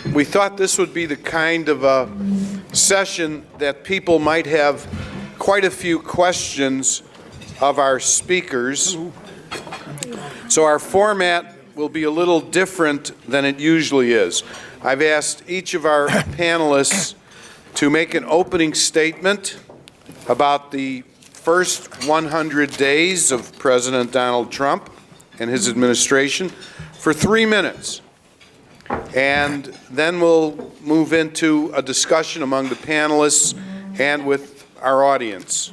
We thought this would be the kind of a session that people might have quite a few questions of our speakers. So our format will be a little different than it usually is. I've asked each of our panelists to make an opening statement about the first 100 days of President Donald Trump and his administration for 3 minutes. And then we'll move into a discussion among the panelists and with our audience.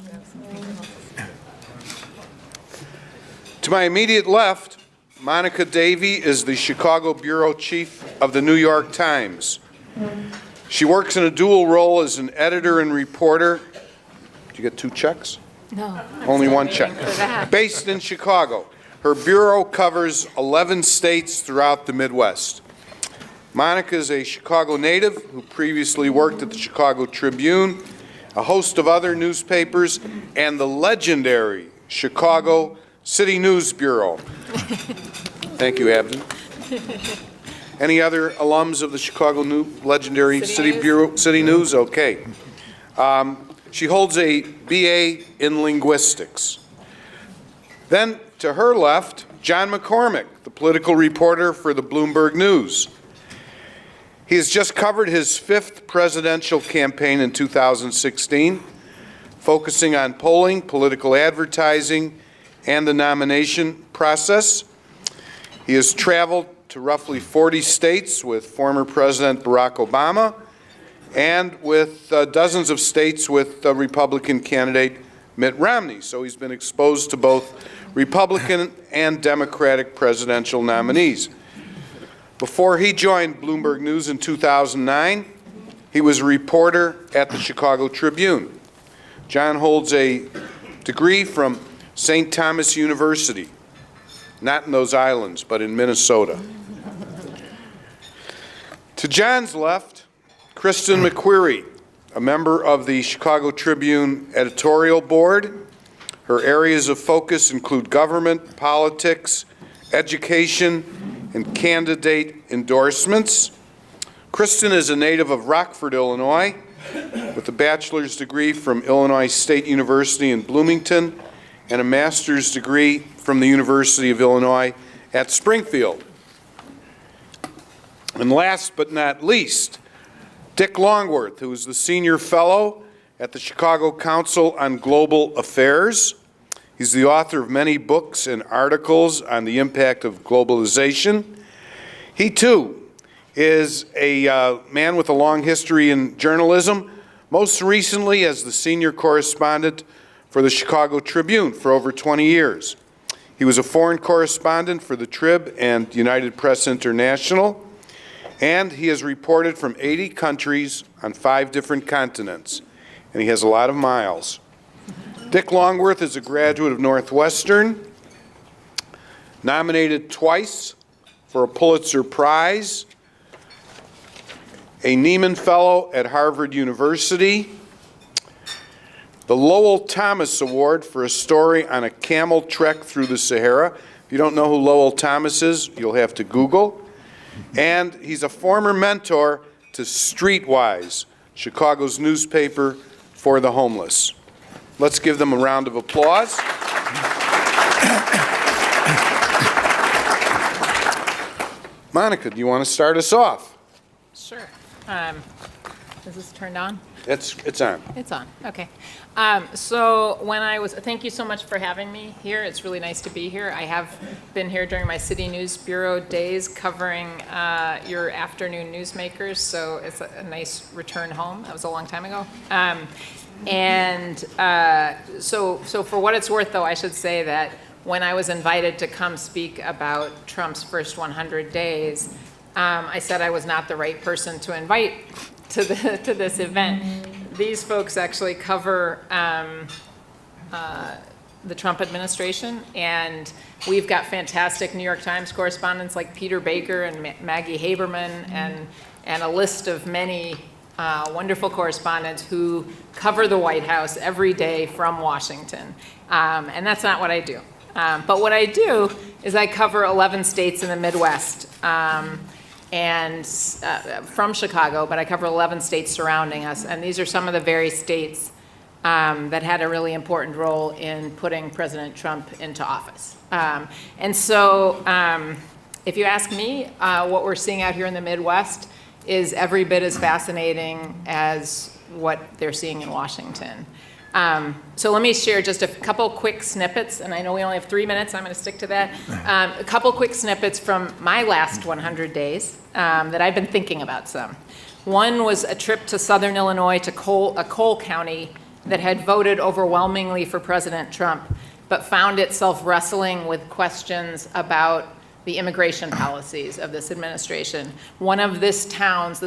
To my immediate left, Monica Davey is the Chicago bureau chief of the New York Times. She works in a dual role as an editor and reporter. Did you get 2 checks? No. Only 1 check. Based in Chicago. Her bureau covers 11 states throughout the Midwest. Monica is a Chicago native who previously worked at the Chicago Tribune, a host of other newspapers, and the legendary Chicago City News Bureau. Thank you, Abden. Any other alums of the Chicago legendary City News? Okay. She holds a BA in linguistics. Then to her left, John McCormick, the political reporter for the Bloomberg News. He has just covered his 5th presidential campaign in 2016, focusing on polling, political advertising, and the nomination process. He has traveled to roughly 40 states with former President Barack Obama and with dozens of states with Republican candidate Mitt Romney. So he's been exposed to both Republican and Democratic presidential nominees. Before he joined Bloomberg News in 2009, he was a reporter at the Chicago Tribune. John holds a degree from St. Thomas University, not in those islands, but in Minnesota. To John's left, Kristen McQueary, a member of the Chicago Tribune editorial board. Her areas of focus include government, politics, education, and candidate endorsements. Kristen is a native of Rockford, Illinois, with a bachelor's degree from Illinois State University in Bloomington and a master's degree from the University of Illinois at Springfield. And last but not least, Dick Longworth, who is the senior fellow at the Chicago Council on Global Affairs. He's the author of many books and articles on the impact of globalization. He, too, is a man with a long history in journalism, most recently as the senior correspondent for the Chicago Tribune for over 20 years. He was a foreign correspondent for the Trib and United Press International, and he has reported from 80 countries on 5 different continents, and he has a lot of miles. Dick Longworth is a graduate of Northwestern, nominated twice for a Pulitzer Prize, a Nieman Fellow at Harvard University, the Lowell Thomas Award for a story on a camel trek through the Sahara. If you don't know who Lowell Thomas is, you'll have to Google. And he's a former mentor to Streetwise, Chicago's newspaper for the homeless. Let's give them a round of applause. Monica, do you want to start us off? Sure. Is this turned on? It's on. It's on. Okay. Thank you so much for having me here. It's really nice to be here. I have been here during my City News Bureau days covering your afternoon newsmakers, so it's a nice return home. That was a long time ago. So for what it's worth, though, I should say that when I was invited to come speak about Trump's first 100 days, I said I was not the right person to invite to this event. These folks actually cover the Trump administration, and we've got fantastic New York Times correspondents like Peter Baker and Maggie Haberman, and a list of many wonderful correspondents who cover the White House every day from Washington. And that's not what I do. But what I do is I cover 11 states in the Midwest. and from Chicago, but I cover 11 states surrounding us, and these are some of the very states that had a really important role in putting President Trump into office. And so if you ask me, what we're seeing out here in the Midwest is every bit as fascinating as what they're seeing in Washington. So let me share just a couple quick snippets, and I know we only have 3 minutes, I'm going to stick to that. A couple quick snippets from my last 100 days that I've been thinking about some. One was a trip to southern Illinois to a coal county that had voted overwhelmingly for President Trump, but found itself wrestling with questions about the immigration policies of this administration. One of this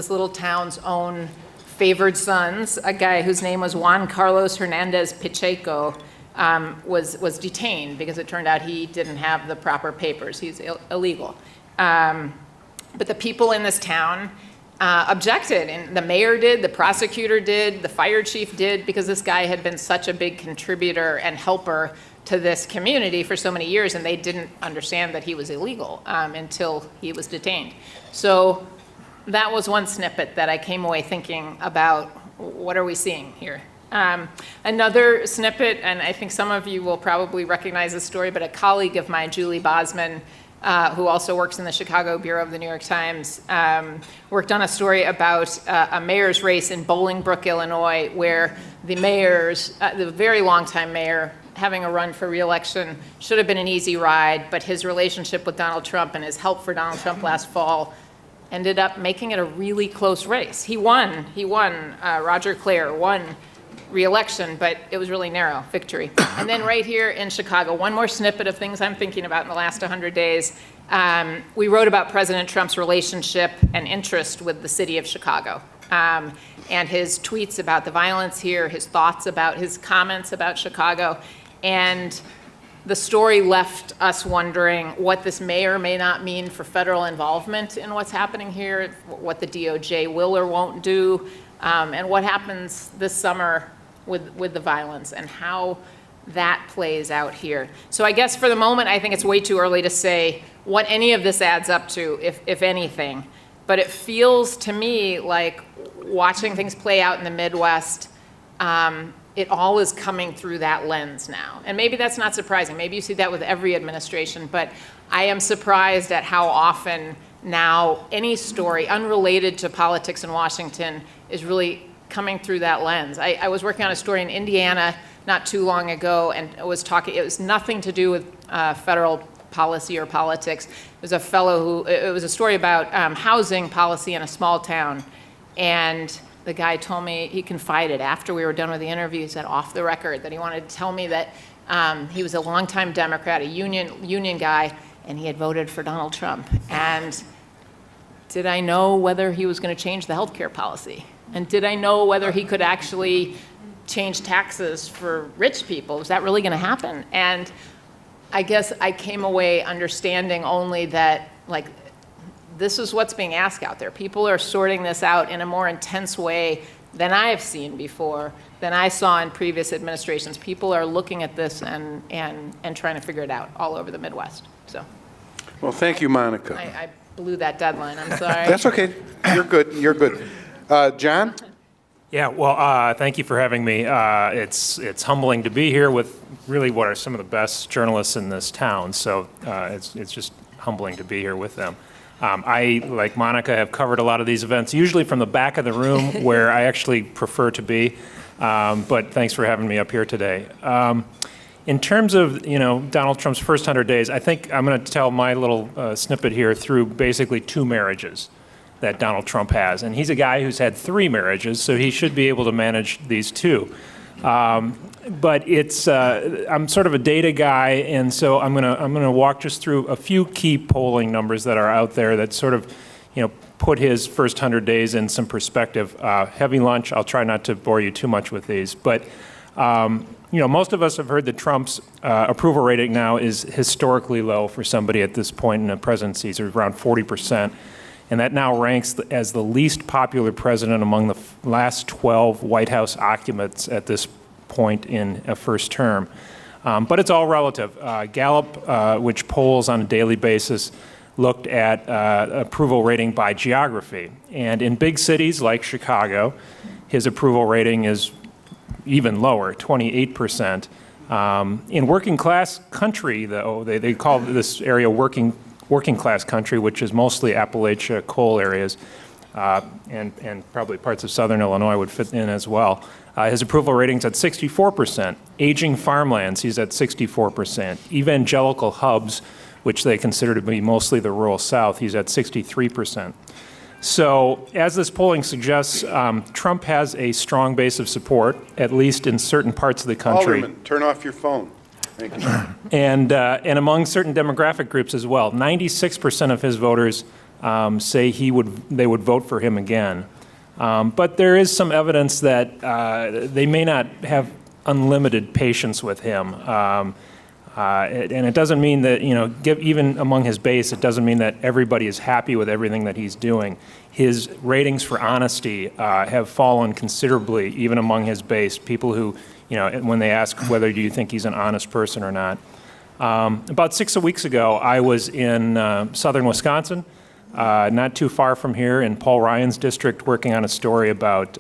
little town's own favored sons, a guy whose name was Juan Carlos Hernandez Pacheco, was detained because it turned out he didn't have the proper papers. He's illegal. But the people in this town objected, and the mayor did, the prosecutor did, the fire chief did, because this guy had been such a big contributor and helper to this community for so many years, and they didn't understand that he was illegal until he was detained. So that was one snippet that I came away thinking about, what are we seeing here? Another snippet, and I think some of you will probably recognize this story, but a colleague of mine, Julie Bosman, who also works in the Chicago Bureau of the New York Times, worked on a story about a mayor's race in Bolingbrook, Illinois, where the very long-time mayor, having a run for re-election, should have been an easy ride, but his relationship with Donald Trump and his help for Donald Trump last fall ended up making it a really close race. He won. Roger Clare won re-election, but it was really narrow victory. And then right here in Chicago, one more snippet of things I'm thinking about in the last 100 days. We wrote about President Trump's relationship and interest with the city of Chicago, and his tweets about the violence here, his thoughts about, his comments about Chicago. And the story left us wondering what this may or may not mean for federal involvement in what's happening here, what the DOJ will or won't do, and what happens this summer with the violence and how that plays out here. So I guess for the moment, I think it's way too early to say what any of this adds up to, if anything. But it feels to me like watching things play out in the Midwest, it all is coming through that lens now. And maybe that's not surprising. Maybe you see that with every administration, but I am surprised at how often now any story unrelated to politics in Washington is really coming through that lens. I was working on a story in Indiana not too long ago, and it was nothing to do with federal policy or politics. It was it was a story about housing policy in a small town, and the guy told me, he confided after we were done with the interview, he said off the record that he wanted to tell me that he was a longtime Democrat, a union guy, and he had voted for Donald Trump. And did I know whether he was going to change the healthcare policy? And did I know whether he could actually change taxes for rich people? Was that really going to happen? And I guess I came away understanding only that, like, this is what's being asked out there. People are sorting this out in a more intense way than I have seen before, than I saw in previous administrations. People are looking at this and trying to figure it out all over the Midwest. So, well, thank you, Monica. I blew that deadline. I'm sorry. That's okay. You're good. You're good. John? Yeah, well, thank you for having me. It's humbling to be here with really what are some of the best journalists in this town. So it's just humbling to be here with them. I, like Monica, have covered a lot of these events, usually from the back of the room where I actually prefer to be. But thanks for having me up here today. In terms of, Donald Trump's first 100 days, I think I'm going to tell my little snippet here through basically 2 marriages that Donald Trump has. And he's a guy who's had 3 marriages, so he should be able to manage these 2. But I'm sort of a data guy, and so I'm gonna walk just through a few key polling numbers that are out there that sort of, put his first 100 days in some perspective. Heavy lunch. I'll try not to bore you too much with these, but most of us have heard that Trump's approval rating now is historically low for somebody at this point in the presidency. It's around 40%. And that now ranks as the least popular president among the last 12 White House occupants at this point in a first term. But it's all relative. Gallup, which polls on a daily basis, looked at approval rating by geography. And in big cities like Chicago, his approval rating is even lower, 28%. In working class country, though, they call this area working class country, which is mostly Appalachia coal areas, and probably parts of southern Illinois would fit in as well. His approval rating's at 64%. Aging farmlands, he's at 64%. Evangelical hubs, which they consider to be mostly the rural South, he's at 63%. So, as this polling suggests, Trump has a strong base of support, at least in certain parts of the country. Alderman, turn off your phone. Thank you. And among certain demographic groups as well. 96% of his voters say they would vote for him again. But there is some evidence that they may not have unlimited patience with him. And it doesn't mean that, even among his base, it doesn't mean that everybody is happy with everything that he's doing. His ratings for honesty have fallen considerably, even among his base. People who, when they ask whether do you think he's an honest person or not. About 6 weeks ago, I was in southern Wisconsin, not too far from here in Paul Ryan's district, working on a story about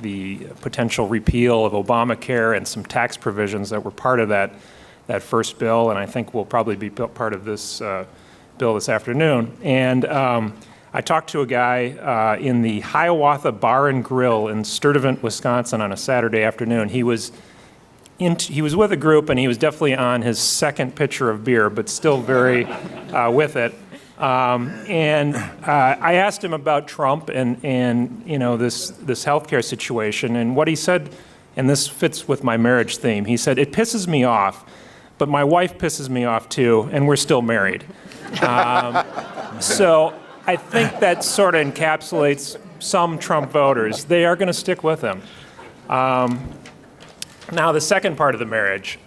the potential repeal of Obamacare and some tax provisions that were part of that first bill, and I think will probably be part of this bill this afternoon. And I talked to a guy in the Hiawatha Bar and Grill in Sturtevant, Wisconsin on a Saturday afternoon. He was with a group, and he was definitely on his second pitcher of beer, but still very with it. And I asked him about Trump and this healthcare situation, and what he said, and this fits with my marriage theme. He said, "It pisses me off, but my wife pisses me off too, and we're still married." So I think that sort of encapsulates some Trump voters. They are going to stick with him. Now, the second part of the marriage,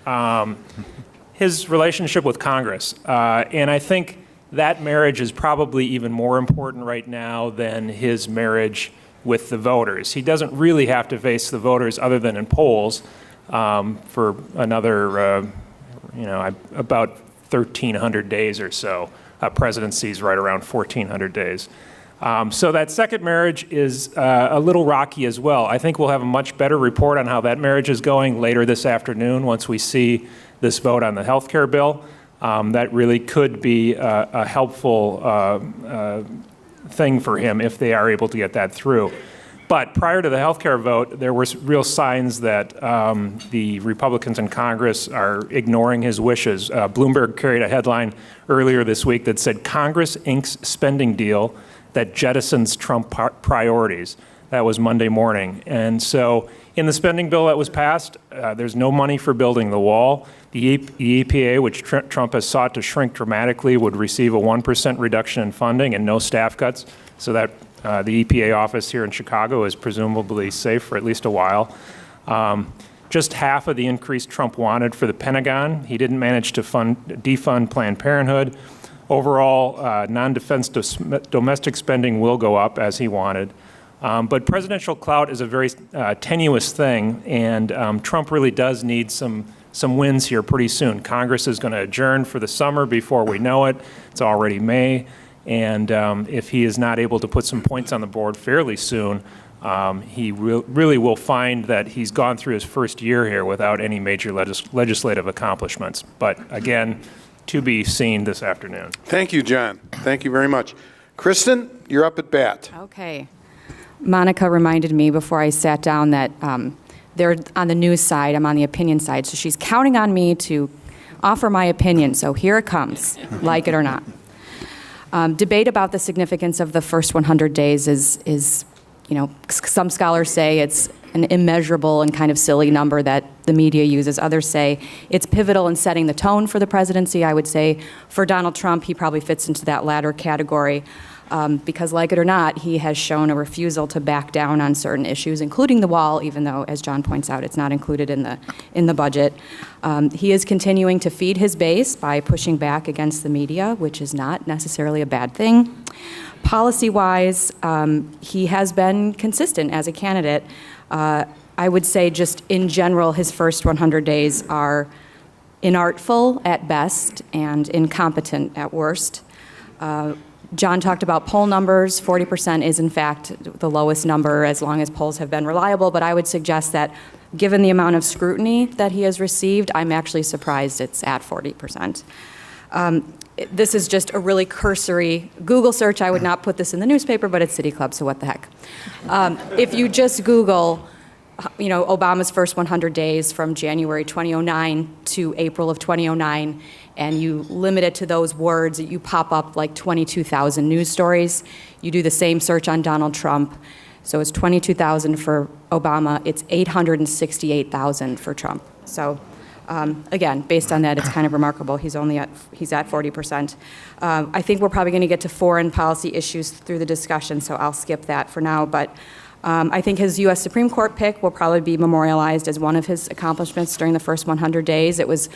his relationship with Congress, and I think that marriage is probably even more important right now than his marriage with the voters. He doesn't really have to face the voters other than in polls for another, about 1,300 days or so. Presidency's right around 1,400 days. So that second marriage is a little rocky as well. I think we'll have a much better report on how that marriage is going later this afternoon once we see this vote on the health care bill. That really could be a helpful thing for him if they are able to get that through. But prior to the health care vote, there were real signs that the Republicans in Congress are ignoring his wishes. Bloomberg carried a headline earlier this week that said, "Congress inks spending deal that jettisons Trump priorities." That was Monday morning. And so in the spending bill that was passed, there's no money for building the wall. The EPA, which Trump has sought to shrink dramatically, would receive a 1% reduction in funding and no staff cuts, so that the EPA office here in Chicago is presumably safe for at least a while. Just half of the increase Trump wanted for the Pentagon. He didn't manage to defund Planned Parenthood. Overall, non-defense domestic spending will go up as he wanted. But presidential clout is a very tenuous thing, and Trump really does need some wins here pretty soon. Congress is going to adjourn for the summer before we know it. It's already May. And if he is not able to put some points on the board fairly soon, he really will find that he's gone through his first year here without any major legislative accomplishments. But again, to be seen this afternoon. Thank you, John. Thank you very much. Kristen, you're up at bat. Okay. Monica reminded me before I sat down that they're on the news side, I'm on the opinion side, so she's counting on me to offer my opinion, so here it comes, like it or not. Debate about the significance of the first 100 days is, some scholars say it's an immeasurable and kind of silly number that the media uses. Others say it's pivotal in setting the tone for the presidency. I would say for Donald Trump, he probably fits into that latter category because, like it or not, he has shown a refusal to back down on certain issues, including the wall, even though, as John points out, it's not included in the budget. He is continuing to feed his base by pushing back against the media, which is not necessarily a bad thing. Policy-wise, he has been consistent as a candidate. I would say just in general, his first 100 days are inartful at best and incompetent at worst. John talked about poll numbers. 40% is, in fact, the lowest number as long as polls have been reliable, but I would suggest that given the amount of scrutiny that he has received, I'm actually surprised it's at 40%. This is just a really cursory Google search. I would not put this in the newspaper, but it's City Club, so what the heck. If you just Google, Obama's first 100 days from January 2009 to April of 2009, and you limit it to those words, you pop up like 22,000 news stories. You do the same search on Donald Trump. So it's 22,000 for Obama. It's 868,000 for Trump. So again, based on that, it's kind of remarkable. He's at 40%. I think we're probably going to get to foreign policy issues through the discussion, so I'll skip that for now. But I think his U.S. Supreme Court pick will probably be memorialized as one of his accomplishments during the first 100 days. It was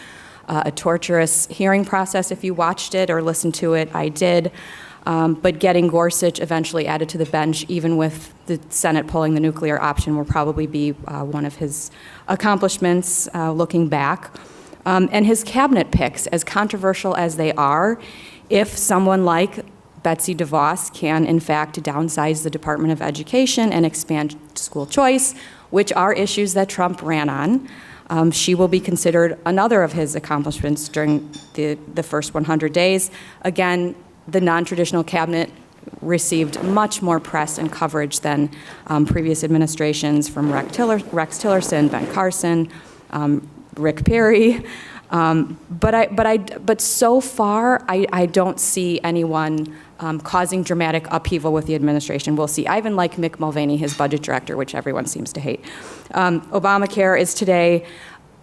a torturous hearing process. If you watched it or listened to it, I did. But getting Gorsuch eventually added to the bench, even with the Senate pulling the nuclear option, will probably be one of his accomplishments looking back. And his cabinet picks, as controversial as they are, if someone like Betsy DeVos can, in fact, downsize the Department of Education and expand school choice, which are issues that Trump ran on, she will be considered another of his accomplishments during the first 100 days. Again, the non-traditional cabinet received much more press and coverage than previous administrations from Rex Tillerson, Ben Carson, Rick Perry. But so far, I don't see anyone causing dramatic upheaval with the administration. We'll see. I even like Mick Mulvaney, his budget director, which everyone seems to hate. Obamacare is today.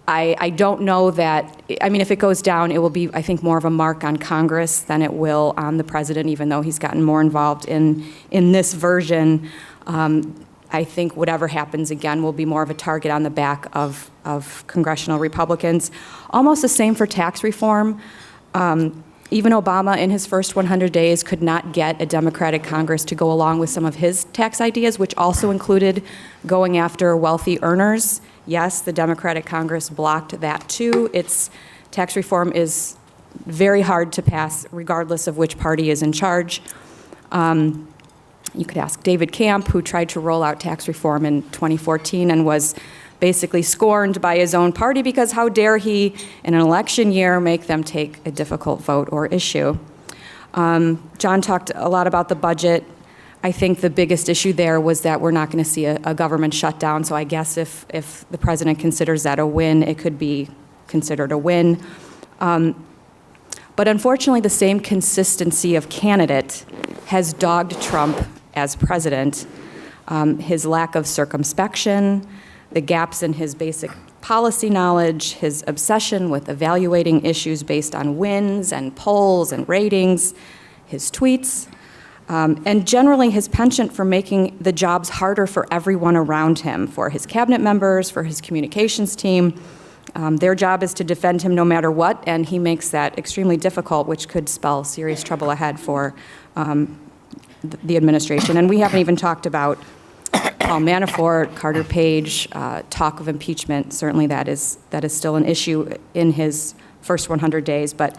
I don't know that, if it goes down, it will be, I think, more of a mark on Congress than it will on the president, even though he's gotten more involved in this version. I think whatever happens, again, will be more of a target on the back of congressional Republicans. Almost the same for tax reform. Even Obama, in his first 100 days, could not get a Democratic Congress to go along with some of his tax ideas, which also included going after wealthy earners. Yes, the Democratic Congress blocked that too. Tax reform is very hard to pass, regardless of which party is in charge. You could ask David Camp, who tried to roll out tax reform in 2014 and was basically scorned by his own party because how dare he, in an election year, make them take a difficult vote or issue. John talked a lot about the budget. I think the biggest issue there was that we're not going to see a government shutdown, so I guess if the president considers that a win, it could be considered a win. But unfortunately, the same consistency of candidate has dogged Trump as president. His lack of circumspection, the gaps in his basic policy knowledge, his obsession with evaluating issues based on wins and polls and ratings, his tweets, and generally his penchant for making the jobs harder for everyone around him, for his cabinet members, for his communications team. Their job is to defend him no matter what, and he makes that extremely difficult, which could spell serious trouble ahead for the administration. And we haven't even talked about Paul Manafort, Carter Page, talk of impeachment. Certainly that is still an issue in his first 100 days. But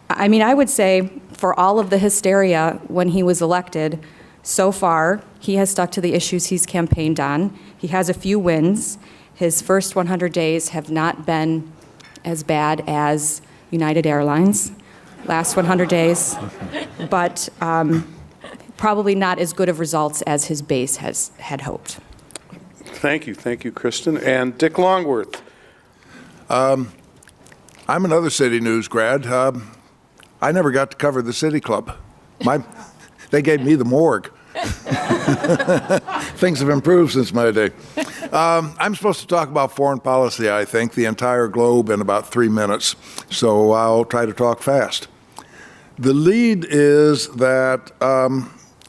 I would say for all of the hysteria when he was elected, so far he has stuck to the issues he's campaigned on. He has a few wins. His first 100 days have not been as bad as United Airlines last 100 days, but probably not as good of results as his base had hoped. Thank you, Kristen. And Dick Longworth. I'm another City News grad. I never got to cover the City Club. They gave me the morgue. Things have improved since my day. I'm supposed to talk about foreign policy, I think, the entire globe in about 3 minutes, so I'll try to talk fast. The lead is that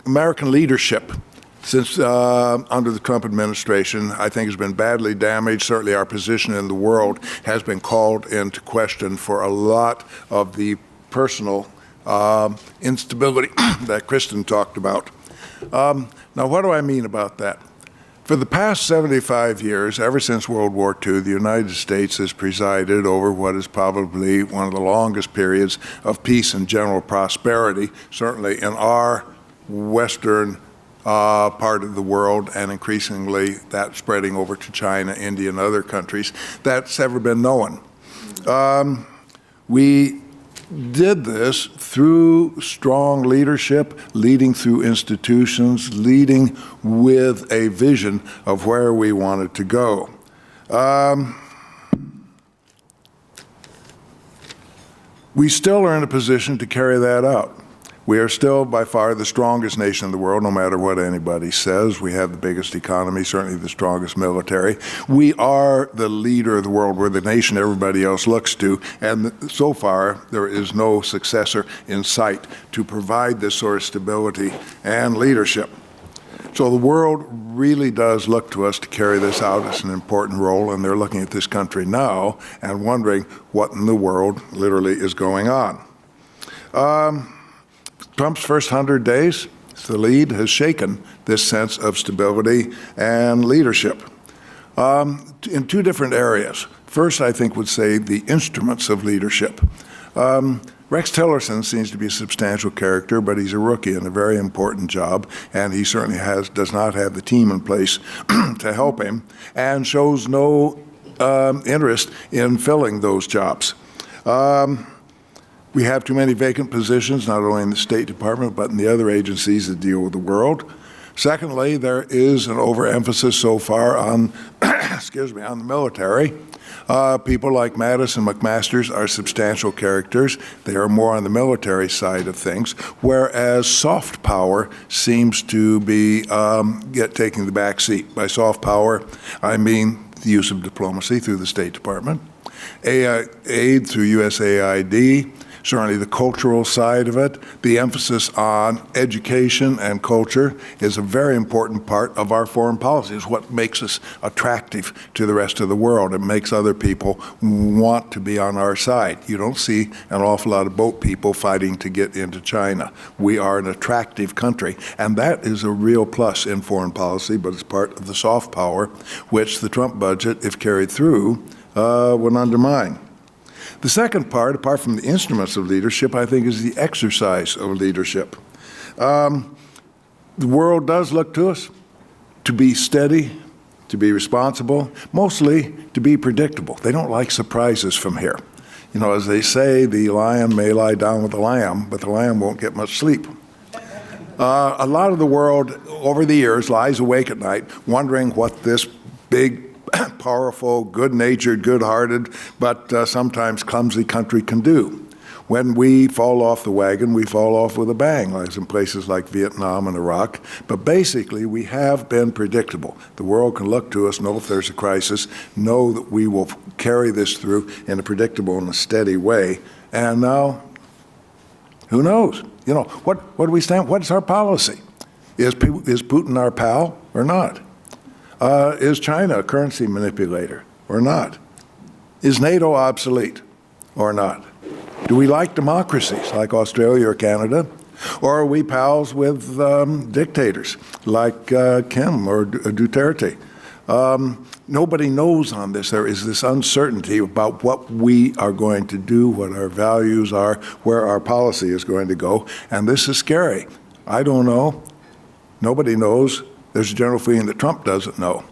American leadership, since under the Trump administration, I think has been badly damaged. Certainly our position in the world has been called into question for a lot of the personal instability that Kristen talked about. Now, what do I mean about that? For the past 75 years, ever since World War II, the United States has presided over what is probably one of the longest periods of peace and general prosperity, certainly in our western part of the world, and increasingly that spreading over to China, India, and other countries, that's ever been known. We did this through strong leadership, leading through institutions, leading with a vision of where we wanted to go. We still are in a position to carry that out. We are still by far the strongest nation in the world, no matter what anybody says. We have the biggest economy, certainly the strongest military. We are the leader of the world. We're the nation everybody else looks to. And so far, there is no successor in sight to provide this sort of stability and leadership. So the world really does look to us to carry this out as an important role, and they're looking at this country now and wondering what in the world literally is going on. Trump's first 100 days, the lead has shaken this sense of stability and leadership in two different areas. First, I think would say the instruments of leadership. Rex Tillerson seems to be a substantial character, but he's a rookie in a very important job, and he certainly does not have the team in place to help him, and shows no interest in filling those jobs. We have too many vacant positions, not only in the State Department, but in the other agencies that deal with the world. Secondly, there is an overemphasis so far on, on the military. People like Mattis and McMaster are substantial characters. They are more on the military side of things, whereas soft power seems to be taking the back seat. By soft power, I mean the use of diplomacy through the State Department, aid through USAID, certainly the cultural side of it. The emphasis on education and culture is a very important part of our foreign policy. It's what makes us attractive to the rest of the world. It makes other people want to be on our side. You don't see an awful lot of boat people fighting to get into China. We are an attractive country, and that is a real plus in foreign policy, but it's part of the soft power, which the Trump budget, if carried through, would undermine. The second part, apart from the instruments of leadership, I think is the exercise of leadership. The world does look to us to be steady, to be responsible, mostly to be predictable. They don't like surprises from here. You know, as they say, the lion may lie down with the lamb, but the lamb won't get much sleep. A lot of the world over the years lies awake at night wondering what this big, powerful, good-natured, good-hearted, but sometimes clumsy country can do. When we fall off the wagon, we fall off with a bang, like in places like Vietnam and Iraq. But basically, we have been predictable. The world can look to us, know if there's a crisis, know that we will carry this through in a predictable and a steady way. And now, who knows? You know, what do we stand? What is our policy? Is Putin our pal or not? Is China a currency manipulator or not? Is NATO obsolete or not? Do we like democracies like Australia or Canada? Or are we pals with dictators like Kim or Duterte? Nobody knows on this. There is this uncertainty about what we are going to do, what our values are, where our policy is going to go, and this is scary. I don't know. Nobody knows. There's a general feeling that Trump doesn't know.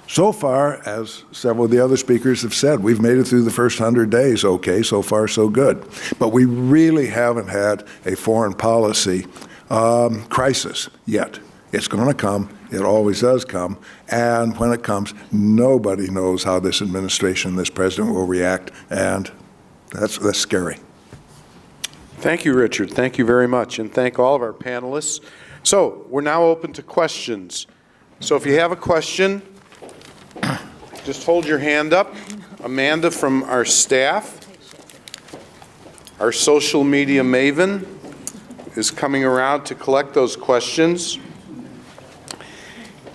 So far, as several of the other speakers have said, we've made it through the first 100 days okay, so far so good. But we really haven't had a foreign policy crisis yet. It's going to come. It always does come. And when it comes, nobody knows how this administration, this president will react, and that's scary. Thank you, Richard. Thank you very much, and thank all of our panelists. So we're now open to questions. So if you have a question, just hold your hand up. Amanda from our staff, our social media maven, is coming around to collect those questions.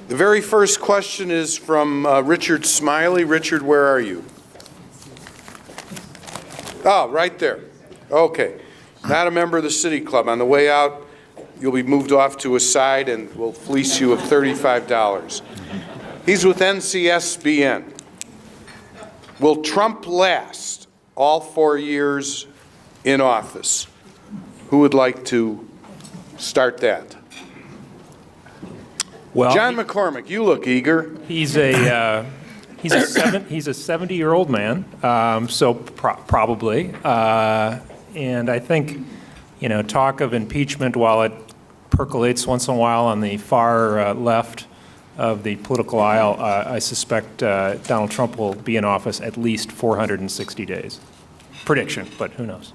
The very first question is from Richard Smiley. Richard, where are you? Oh, right there. Okay. Not a member of the City Club. On the way out, you'll be moved off to a side and we'll fleece you of $35. He's with NCSBN. Will Trump last all 4 years in office? Who would like to start that? Well, John McCormick, you look eager. he's a 70-year-old man, so probably. And I think, talk of impeachment, while it percolates once in a while on the far left of the political aisle, I suspect Donald Trump will be in office at least 460 days. Prediction, but who knows?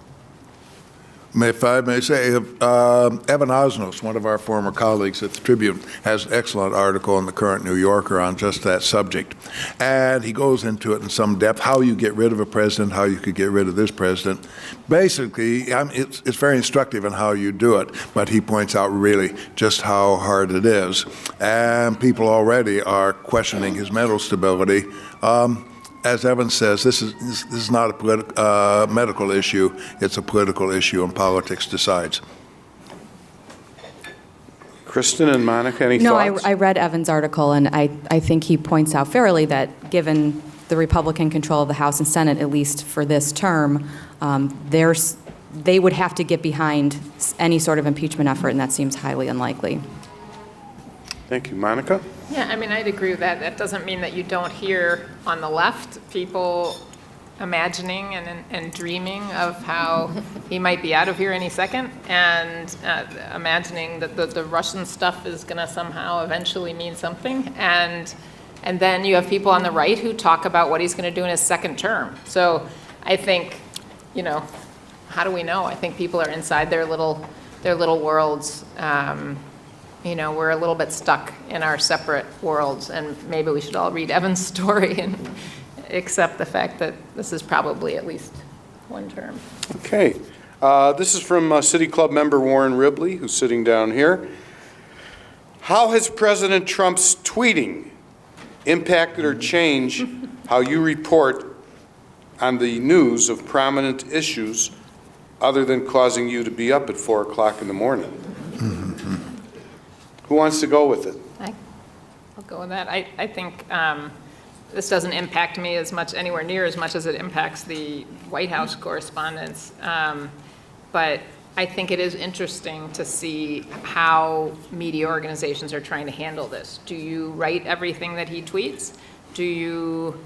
If I may say, Evan Osnos, one of our former colleagues at the Tribune, has an excellent article in the current New Yorker on just that subject. And he goes into it in some depth, how you get rid of a president, how you could get rid of this president. Basically, it's very instructive in how you do it, but he points out really just how hard it is. And people already are questioning his mental stability. As Evan says, this is not a medical issue, it's a political issue, and politics decides. Kristen and Monica, any thoughts? I read Evan's article, and I think he points out fairly that given the Republican control of the House and Senate, at least for this term, they would have to get behind any sort of impeachment effort, and that seems highly unlikely. Thank you. Monica? Yeah, I'd agree with that. That doesn't mean that you don't hear on the left people imagining and dreaming of how he might be out of here any second, and imagining that the Russian stuff is going to somehow eventually mean something. And then you have people on the right who talk about what he's going to do in his second term. So I think, how do we know? I think people are inside their little worlds. We're a little bit stuck in our separate worlds, and maybe we should all read Evan's story and accept the fact that this is probably at least one term. Okay. This is from City Club member Warren Ribley, who's sitting down here. How has President Trump's tweeting impacted or changed how you report on the news of prominent issues other than causing you to be up at 4 o'clock in the morning? Who wants to go with it? I'll go with that. I think this doesn't impact me anywhere near as much as it impacts the White House correspondents. But I think it is interesting to see how media organizations are trying to handle this. Do you write everything that he tweets? Do you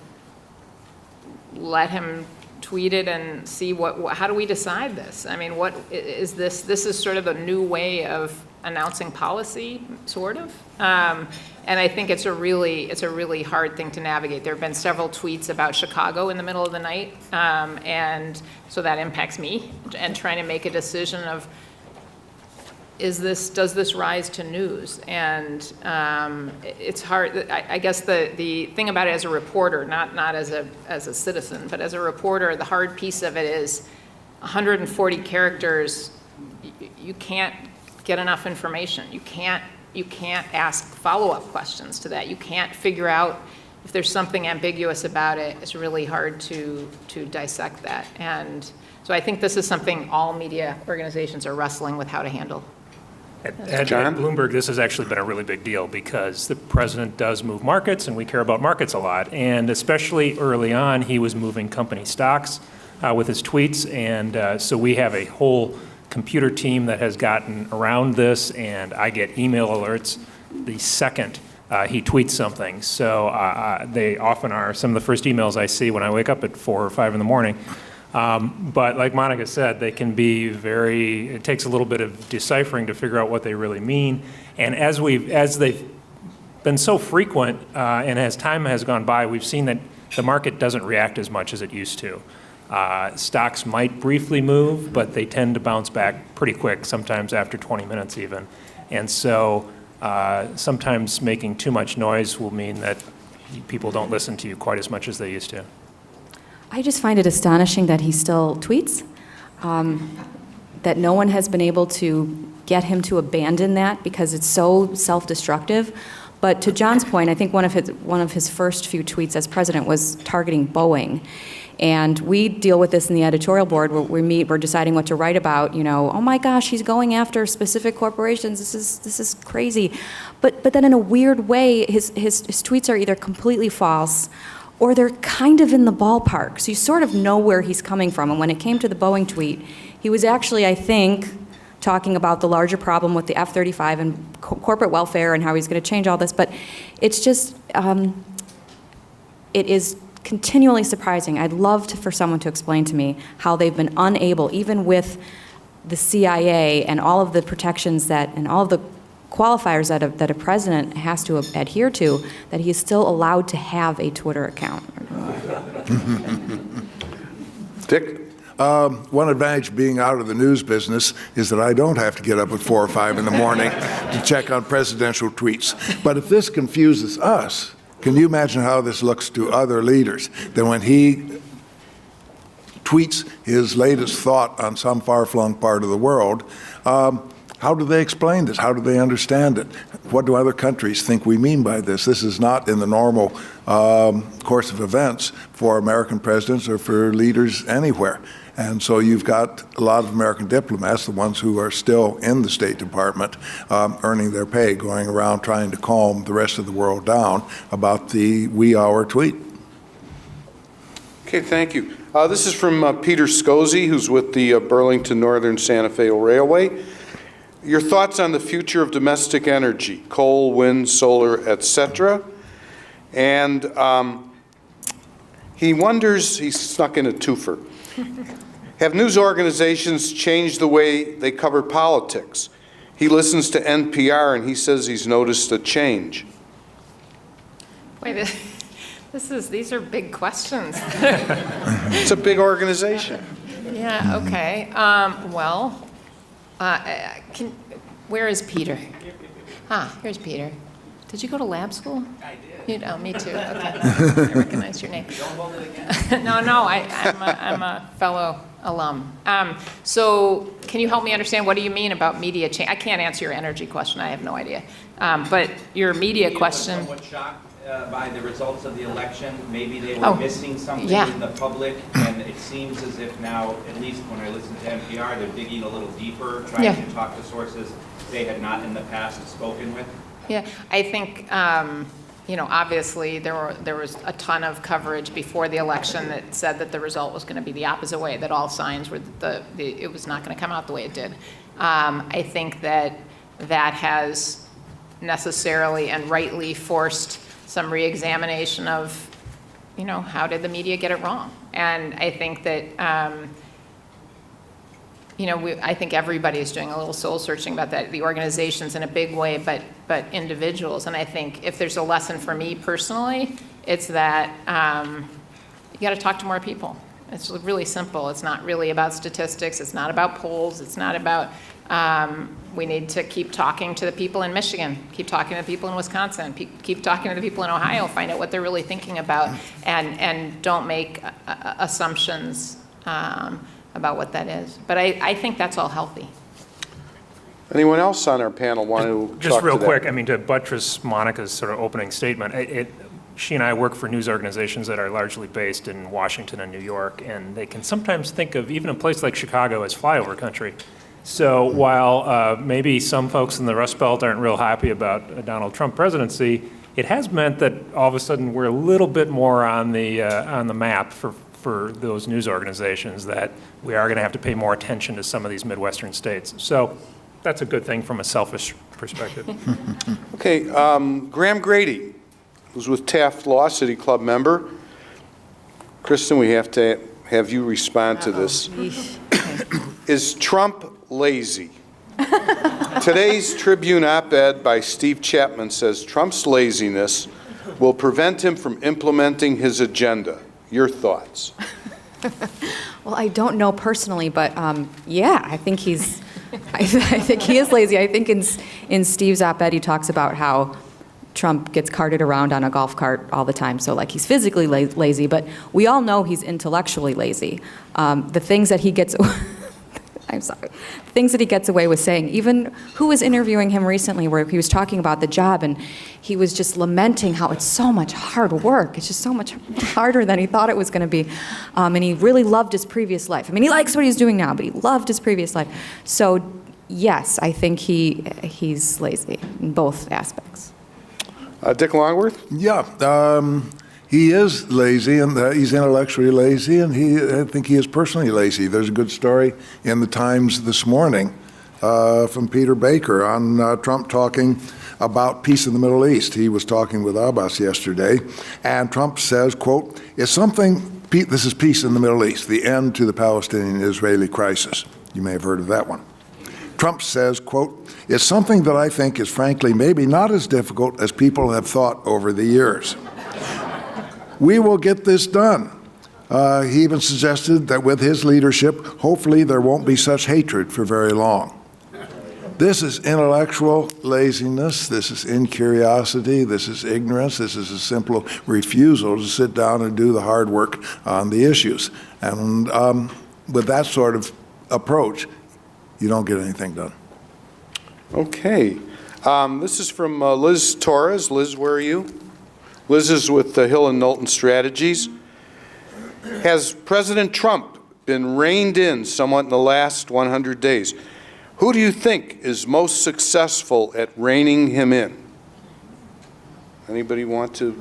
let him tweet it and see how do we decide this? What is this? This is sort of a new way of announcing policy, sort of. And I think it's a really hard thing to navigate. There have been several tweets about Chicago in the middle of the night, and so that impacts me, and trying to make a decision of, does this rise to news? And it's hard. I guess the thing about it as a reporter, not as a citizen, but as a reporter, the hard piece of it is 140 characters. You can't get enough information. You can't ask follow-up questions to that. You can't figure out if there's something ambiguous about it. It's really hard to dissect that. And so I think this is something all media organizations are wrestling with how to handle. At Bloomberg, this has actually been a really big deal because the president does move markets, and we care about markets a lot. And especially early on, he was moving company stocks with his tweets. And so we have a whole computer team that has gotten around this, and I get email alerts the second he tweets something. So they often are some of the first emails I see when I wake up at 4 or 5 in the morning. But like Monica said, they can be it takes a little bit of deciphering to figure out what they really mean. And as they've been so frequent, and as time has gone by, we've seen that the market doesn't react as much as it used to. Stocks might briefly move, but they tend to bounce back pretty quick, sometimes after 20 minutes even. And so sometimes making too much noise will mean that people don't listen to you quite as much as they used to. I just find it astonishing that he still tweets, that no one has been able to get him to abandon that because it's so self-destructive. But to John's point, I think one of his first few tweets as president was targeting Boeing. And we deal with this in the editorial board where we meet, we're deciding what to write about, oh my gosh, he's going after specific corporations, this is crazy. But then in a weird way, his tweets are either completely false or they're kind of in the ballpark. So you sort of know where he's coming from. And when it came to the Boeing tweet, he was actually, I think, talking about the larger problem with the F-35 and corporate welfare and how he's going to change all this. But it's just, it is continually surprising. I'd love for someone to explain to me how they've been unable, even with the CIA and all of the protections and all of the qualifiers that a president has to adhere to, that he is still allowed to have a Twitter account. Dick? One advantage of being out of the news business is that I don't have to get up at 4 or 5 in the morning to check on presidential tweets. But if this confuses us, can you imagine how this looks to other leaders? That when he tweets his latest thought on some far-flung part of the world, how do they explain this? How do they understand it? What do other countries think we mean by this? This is not in the normal course of events for American presidents or for leaders anywhere. And so you've got a lot of American diplomats, the ones who are still in the State Department, earning their pay, going around trying to calm the rest of the world down about the wee hour tweet. Okay, thank you. This is from Peter Scozzi, who's with the Burlington Northern Santa Fe Railway. Your thoughts on the future of domestic energy, coal, wind, solar, etc. And he wonders, he snuck in a twofer. Have news organizations changed the way they cover politics? He listens to NPR and he says he's noticed a change. Wait, these are big questions. It's a big organization. Yeah, okay. Where is Peter? Here's Peter. Did you go to lab school? I did. Me too. Okay. I recognize your name. Don't hold it again. No, I'm a fellow alum. So can you help me understand, what do you mean about media change? I can't answer your energy question. I have no idea. But your media question. Was somewhat shocked by the results of the election. Maybe they were missing something in the public, and it seems as if now, at least when I listen to NPR, they're digging a little deeper, trying to talk to sources they had not in the past spoken with. Yeah, I think, obviously there was a ton of coverage before the election that said that the result was going to be the opposite way, that all signs were that it was not going to come out the way it did. I think that has necessarily and rightly forced some reexamination of, how did the media get it wrong? And I think that, I think everybody is doing a little soul searching about that, the organizations in a big way, but individuals. And I think if there's a lesson for me personally, it's that you got to talk to more people. It's really simple. It's not really about statistics. It's not about polls. It's not about, we need to keep talking to the people in Michigan, keep talking to the people in Wisconsin, keep talking to the people in Ohio, find out what they're really thinking about, and don't make assumptions about what that is. But I think that's all healthy. Anyone else on our panel want to talk Just real to quick, that? to buttress Monica's sort of opening statement, she and I work for news organizations that are largely based in Washington and New York, and they can sometimes think of even a place like Chicago as flyover country. So while maybe some folks in the Rust Belt aren't real happy about a Donald Trump presidency, it has meant that all of a sudden we're a little bit more on the map for those news organizations, that we are going to have to pay more attention to some of these Midwestern states. So that's a good thing from a selfish perspective. Okay, Graham Grady, who's with Taft Law, City Club member. Kristen, we have to have you respond to this. Is Trump lazy? Today's Tribune op-ed by Steve Chapman says Trump's laziness will prevent him from implementing his agenda. Your thoughts? Well, I don't know personally, but yeah, I think I think he is lazy. I think in Steve's op-ed he talks about how Trump gets carted around on a golf cart all the time, so like he's physically lazy, but we all know he's intellectually lazy. The things that he gets, I'm sorry. Things that he gets away with saying. Even who was interviewing him recently where he was talking about the job and he was just lamenting how it's so much hard work. It's just so much harder than he thought it was going to be. And he really loved his previous life. I mean, he likes what he's doing now, but he loved his previous life. So, yes, I think he's lazy in both aspects. Dick Longworth? Yeah, he is lazy, and he's intellectually lazy, and I think he is personally lazy. There's a good story in the Times this morning from Peter Baker on Trump talking about peace in the Middle East. He was talking with Abbas yesterday, and Trump says, quote, "It's something, this is peace in the Middle East, the end to the Palestinian-Israeli crisis." You may have heard of that one. Trump says, quote, "It's something that I think is frankly maybe not as difficult as people have thought over the years. We will get this done." He even suggested that with his leadership, hopefully there won't be such hatred for very long. This is intellectual laziness. This is incuriosity. This is ignorance. This is a simple refusal to sit down and do the hard work on the issues. And with that sort of approach, you don't get anything done. Okay. This is from Liz Torres. Liz, where are you? Liz is with Hill and Knowlton Strategies. Has President Trump been reined in somewhat in the last 100 days? Who do you think is most successful at reining him in? Anybody want to?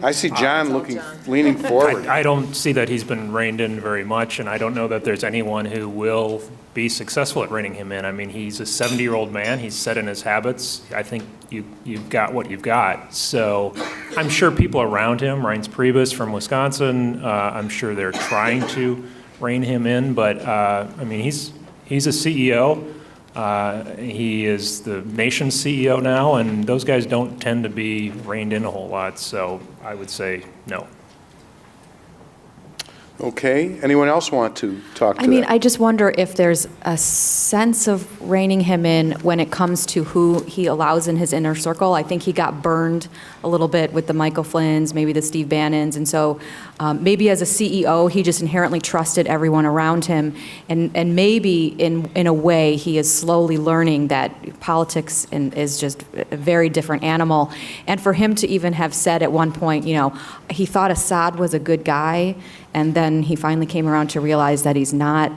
I see John leaning forward. I don't see that he's been reined in very much, and I don't know that there's anyone who will be successful at reining him in. I mean, he's a 70-year-old man. He's set in his habits. I think you've got what you've got. So I'm sure people around him, Reince Priebus from Wisconsin, I'm sure they're trying to rein him in. But, I mean, he's a CEO. He is the nation's CEO now, and those guys don't tend to be reined in a whole lot. So I would say no. Okay. Anyone else want to talk to I mean, that? I just wonder if there's a sense of reining him in when it comes to who he allows in his inner circle. I think he got burned a little bit with the Michael Flynn's, maybe the Steve Bannons, and so maybe as a CEO, he just inherently trusted everyone around him, and maybe in a way, he is slowly learning that politics is just a very different animal. And for him to even have said at one point, you know, he thought Assad was a good guy, and then he finally came around to realize that he's not.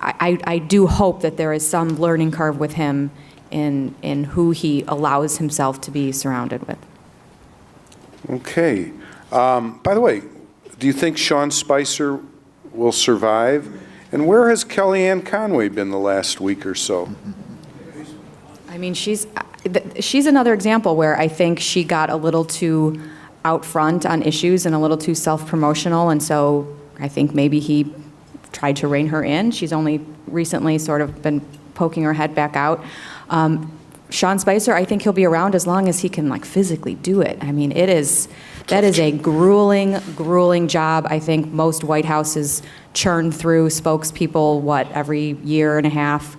I do hope that there is some learning curve with him in who he allows himself to be surrounded with. Okay. By the way, do you think Sean Spicer will survive? And where has Kellyanne Conway been the last week or so? I mean, she's another example where I think she got a little too out front on issues and a little too self-promotional, and so I think maybe he tried to rein her in. She's only recently sort of been poking her head back out. Sean Spicer, I think he'll be around as long as he can like physically do it. I mean, that is a grueling job. I think most White Houses churn through spokespeople, every year and a half.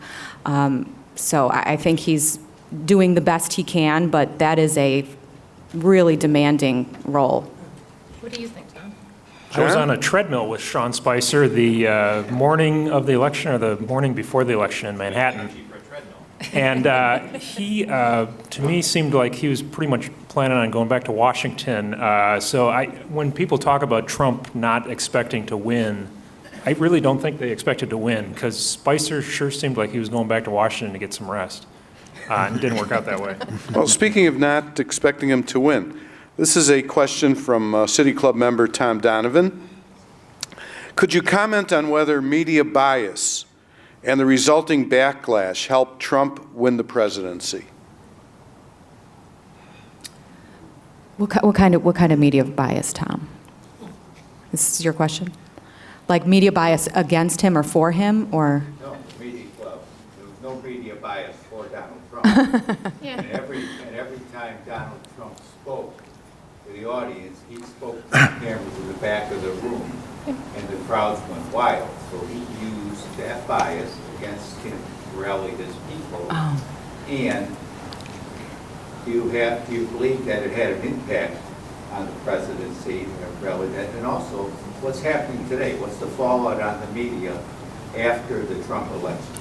So I think he's doing the best he can, but that is a really demanding role. What do you think, Tom? I was on a treadmill with Sean Spicer the morning of the election, or the morning before the election in Manhattan. And he, to me, seemed like he was pretty much planning on going back to Washington. So when people talk about Trump not expecting to win, I really don't think they expected to win, because Spicer sure seemed like he was going back to Washington to get some rest. And it didn't work out that way. Well, speaking of not expecting him to win, this is a question from City Club member Tom Donovan. Could you comment on whether media bias and the resulting backlash helped Trump win the presidency? What kind of media bias, Tom? This is your question? Like media bias against him or for him, or? No, media club. There was no media bias for Donald Trump. Yeah. And every time Donald Trump spoke to the audience, he spoke to the cameras in the back of the room, and the crowds went wild. So he used that bias against him to rally his people. Oh. And do you believe that it had an impact on the presidency, and also what's happening today? What's the fallout on the media after the Trump election?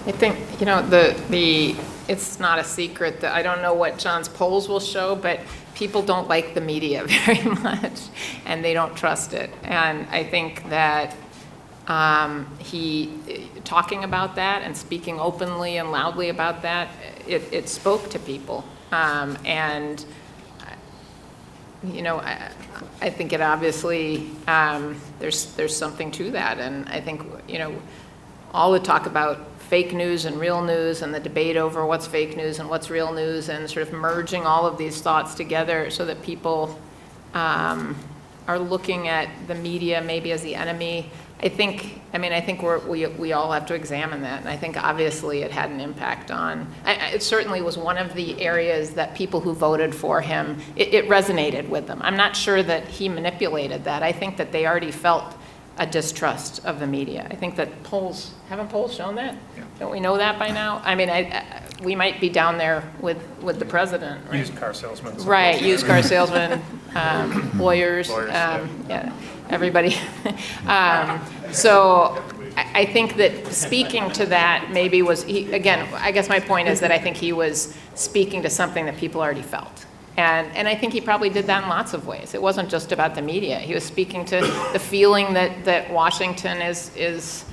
I think, it's not a secret that I don't know what John's polls will show, but people don't like the media very much, and they don't trust it. And I think that he talking about that and speaking openly and loudly about that, it spoke to people. And I think it obviously there's something to that, and I think all the talk about fake news and real news and the debate over what's fake news and what's real news and sort of merging all of these thoughts together so that people are looking at the media maybe as the enemy. I think we all have to examine that, and I think obviously it had an impact on, it certainly was one of the areas that people who voted for him, it resonated with them. I'm not sure that he manipulated that. I think that they already felt a distrust of the media. I think that haven't polls shown that? Yeah. Don't we know that by now? I mean, we might be down there with the president, right? Used car salesmen. Right, used car salesmen, lawyers, yeah, everybody. So I think that speaking to that maybe again, I guess my point is that I think he was speaking to something that people already felt. And I think he probably did that in lots of ways. It wasn't just about the media. He was speaking to the feeling that Washington is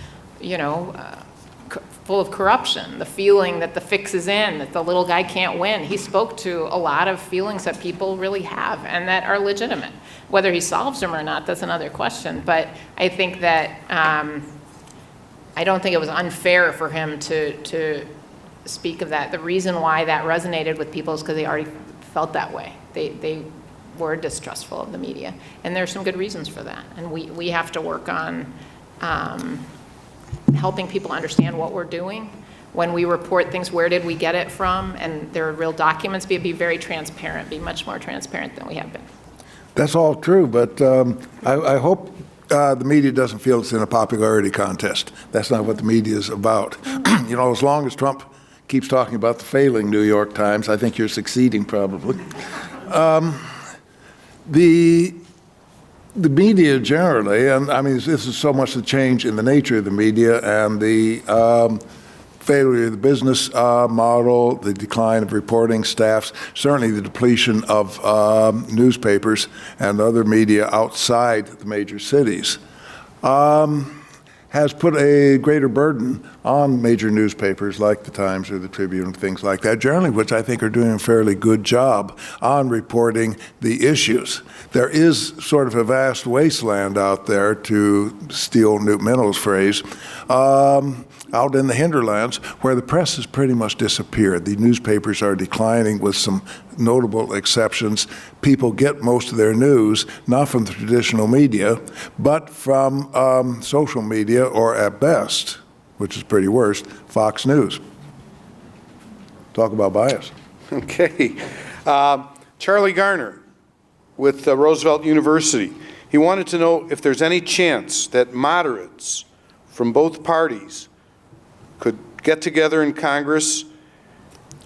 full of corruption, the feeling that the fix is in, that the little guy can't win. He spoke to a lot of feelings that people really have and that are legitimate. Whether he solves them or not, that's another question. But I think that I don't think it was unfair for him to speak of that. The reason why that resonated with people is because they already felt that way. They were distrustful of the media. And there are some good reasons for that. And we have to work on helping people understand what we're doing. When we report things, where did we get it from? And there are real documents. Be very transparent, be much more transparent than we have been. That's all true, but I hope the media doesn't feel it's in a popularity contest. That's not what the media is about. As long as Trump keeps talking about the failing New York Times, I think you're succeeding probably. The media generally, and I mean, this is so much the change in the nature of the media and the failure of the business model, the decline of reporting staffs, certainly the depletion of newspapers and other media outside the major cities, has put a greater burden on major newspapers like the Times or the Tribune and things like that, generally, which I think are doing a fairly good job on reporting the issues. There is sort of a vast wasteland out there, to steal Newt Minnow's phrase, out in the hinterlands where the press has pretty much disappeared. The newspapers are declining with some notable exceptions. People get most of their news not from the traditional media, but from social media, or at best, which is pretty worse, Fox News. Talk about bias. Okay. Charlie Garner with Roosevelt University. He wanted to know if there's any chance that moderates from both parties could get together in Congress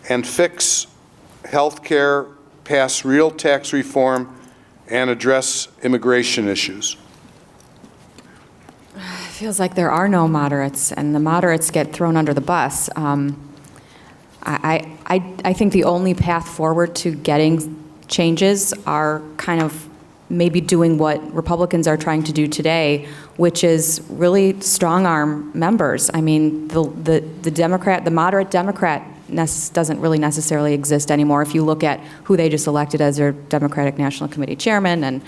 and fix health care, pass real tax reform, and address immigration issues. It feels like there are no moderates, and the moderates get thrown under the bus. I think the only path forward to getting changes are kind of maybe doing what Republicans are trying to do today, which is really strong-arm members. I mean, the moderate Democrat doesn't really necessarily exist anymore. If you look at who they just elected as their Democratic National Committee chairman and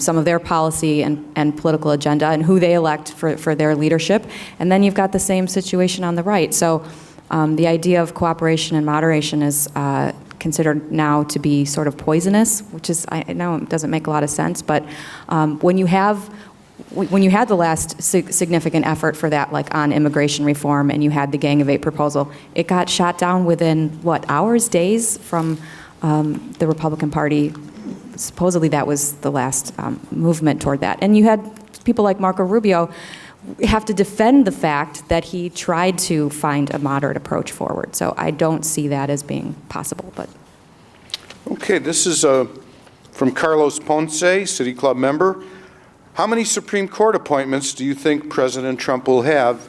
some of their policy and political agenda and who they elect for their leadership, and then you've got the same situation on the right. So the idea of cooperation and moderation is considered now to be sort of poisonous, which is, I know it doesn't make a lot of sense, but when you had the last significant effort for that, like on immigration reform, and you had the Gang of Eight proposal, it got shot down within, hours, days from the Republican Party. Supposedly that was the last movement toward that. And you had people like Marco Rubio have to defend the fact that he tried to find a moderate approach forward. So I don't see that as being possible. But Okay, this is from Carlos Ponce, City Club member. How many Supreme Court appointments do you think President Trump will have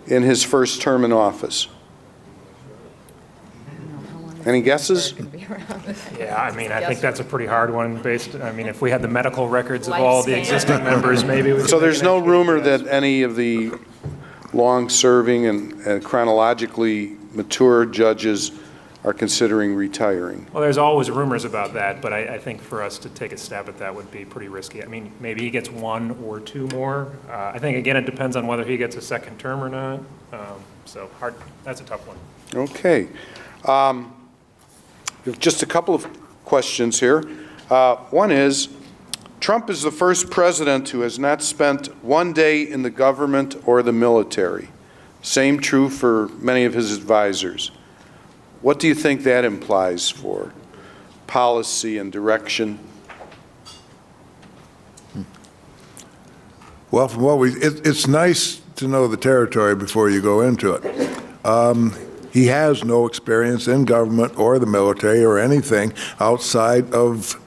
in his first term in office? Any guesses? Yeah, I mean, I think that's a pretty hard one if we had the medical records of all the existing members, maybe we could. So there's make an no rumor educated guess. that any of the long-serving and chronologically mature judges are considering retiring? Well, there's always rumors about that, but I think for us to take a stab at that would be pretty risky. I mean, maybe he gets 1 or 2 more. I think, again, it depends on whether he gets a second term or not. So that's a tough one. Okay. Just a couple of questions here. One is, Trump is the first president who has not spent 1 day in the government or the military. Same true for many of his advisors. What do you think that implies for policy and direction? Well, from what it's nice to know the territory before you go into it. He has no experience in government or the military or anything outside of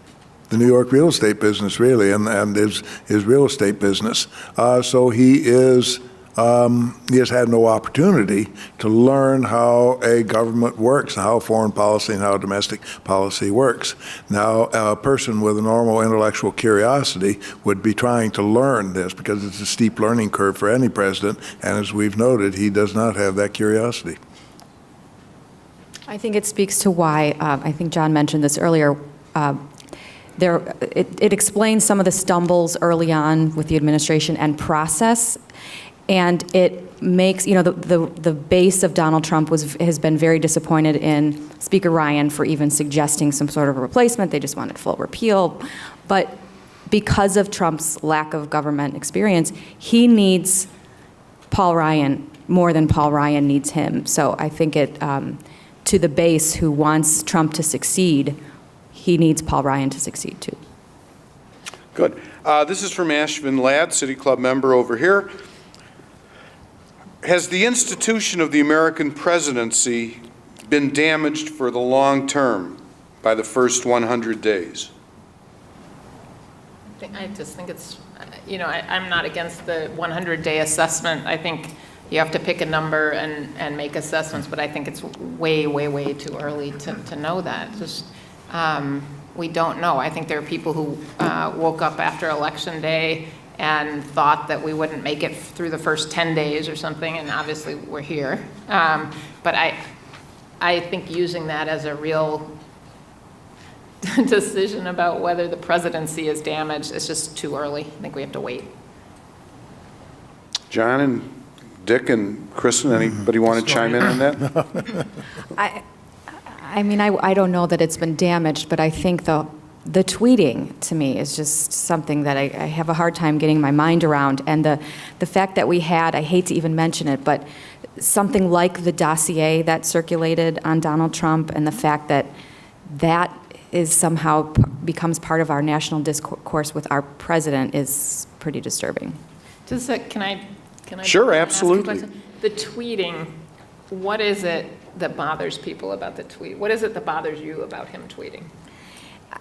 the New York real estate business, really, and his real estate business. So he has had no opportunity to learn how a government works, how foreign policy and how domestic policy works. Now, a person with a normal intellectual curiosity would be trying to learn this because it's a steep learning curve for any president, and as we've noted, he does not have that curiosity. I think it speaks to why, I think John mentioned this earlier, it explains some of the stumbles early on with the administration and process, and it makes, the base of Donald Trump has been very disappointed in Speaker Ryan for even suggesting some sort of a replacement. They just wanted full repeal. But because of Trump's lack of government experience, he needs Paul Ryan more than Paul Ryan needs him. So I think to the base who wants Trump to succeed, he needs Paul Ryan to succeed too. Good. This is from Ashvin Ladd, City Club member over here. Has the institution of the American presidency been damaged for the long term by the first 100 days? I just think it's, I'm not against the 100-day assessment. I think you have to pick a number and make assessments, but I think it's way, way, way too early to know that. Just, we don't know. I think there are people who woke up after Election Day and thought that we wouldn't make it through the first 10 days or something, and obviously we're here. But I think using that as a real decision about whether the presidency is damaged is just too early. I think we have to wait. John and Dick and Kristen, anybody want to chime in on that? I mean, I don't know that it's been damaged, but I think the tweeting, to me, is just something that I have a hard time getting my mind around. And the fact that we had, I hate to even mention it, but something like the dossier that circulated on Donald Trump, and the fact that that is somehow becomes part of our national discourse with our president is pretty disturbing. Can I Sure, ask a absolutely. question? The tweeting, what is it that bothers people about the tweet? What is it that bothers you about him tweeting?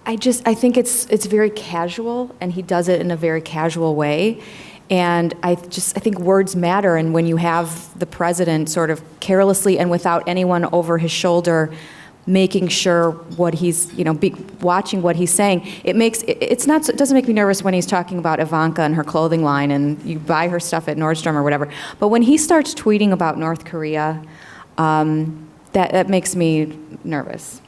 I think it's very casual, and he does it in a very casual way. And I think words matter, and when you have the president sort of carelessly and without anyone over his shoulder making sure what he's, watching what he's saying, it doesn't make me nervous when he's talking about Ivanka and her clothing line and you buy her stuff at Nordstrom or whatever. But when he starts tweeting about North Korea, that makes me nervous.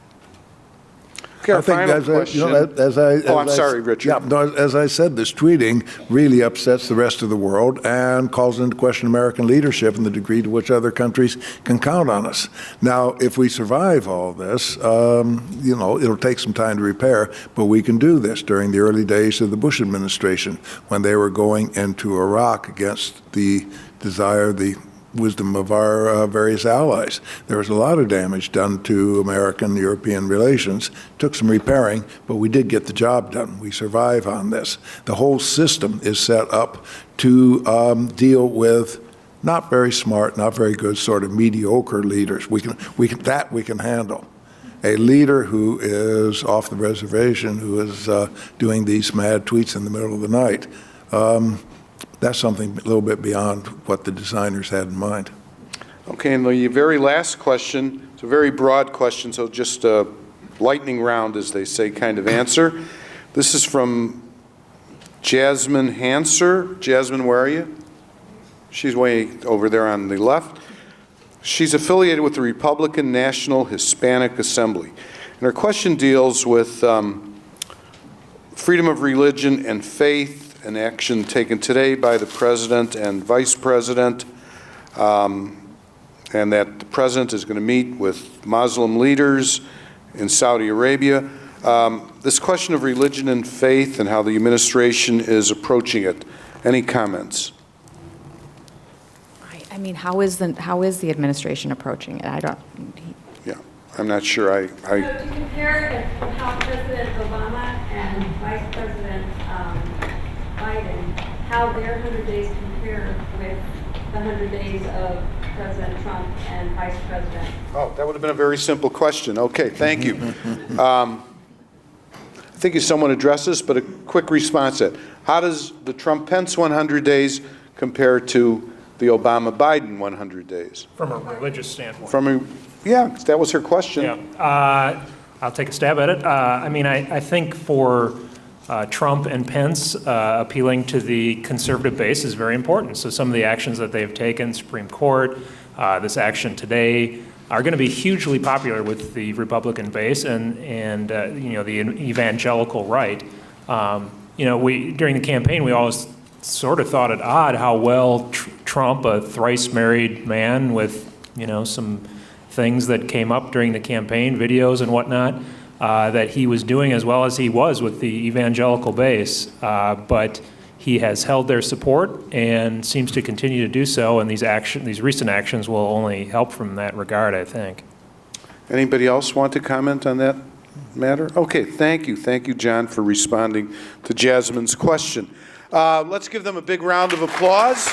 Okay, our I think final question. I'm sorry, Richard. Yeah, no, as I said, this tweeting really upsets the rest of the world and calls into question American leadership and the degree to which other countries can count on us. Now, if we survive all this, it'll take some time to repair, but we can do this during the early days of the Bush administration when they were going into Iraq against the wisdom of our various allies. There was a lot of damage done to American-European relations. Took some repairing, but we did get the job done. We survive on this. The whole system is set up to deal with not very smart, not very good, sort of mediocre leaders. We can handle. A leader who is off the reservation, who is doing these mad tweets in the middle of the night, that's something a little bit beyond what the designers had in mind. Okay, and the very last question, it's a very broad question, so just a lightning round, as they say, kind of answer. This is from Jasmine Hanser. Jasmine, where are you? She's way over there on the left. She's affiliated with the Republican National Hispanic Assembly. And her question deals with freedom of religion and faith, an action taken today by the President and Vice President, and that the President is going to meet with Muslim leaders in Saudi Arabia. This question of religion and faith and how the administration is approaching it. Any comments? I mean, how is the administration approaching it? I don't. Yeah, I'm not sure. So to compare how President Obama and Vice President Biden, how their 100 days compare with the 100 days of President Trump and Vice President. Oh, that would have been a very simple question. Okay, thank you. I think someone addressed this, but a quick response to it. How does the Trump-Pence 100 days compare to the Obama-Biden 100 days? From a religious standpoint. Yeah, that was her question. Yeah. I'll take a stab at it. I mean, I think for Trump and Pence, appealing to the conservative base is very important. So some of the actions that they've taken, Supreme Court, this action today, are going to be hugely popular with the Republican base and you know, the evangelical right. You know, during the campaign, we always sort of thought it odd how well Trump, a thrice married man with, you know, some things that came up during the campaign, videos and whatnot, that he was doing as well as he was with the evangelical base. But he has held their support and seems to continue to do so, and these recent actions will only help from that regard, I think. Anybody else want to comment on that matter? Okay, thank you. Thank you, John, for responding to Jasmine's question. Let's give them a big round of applause.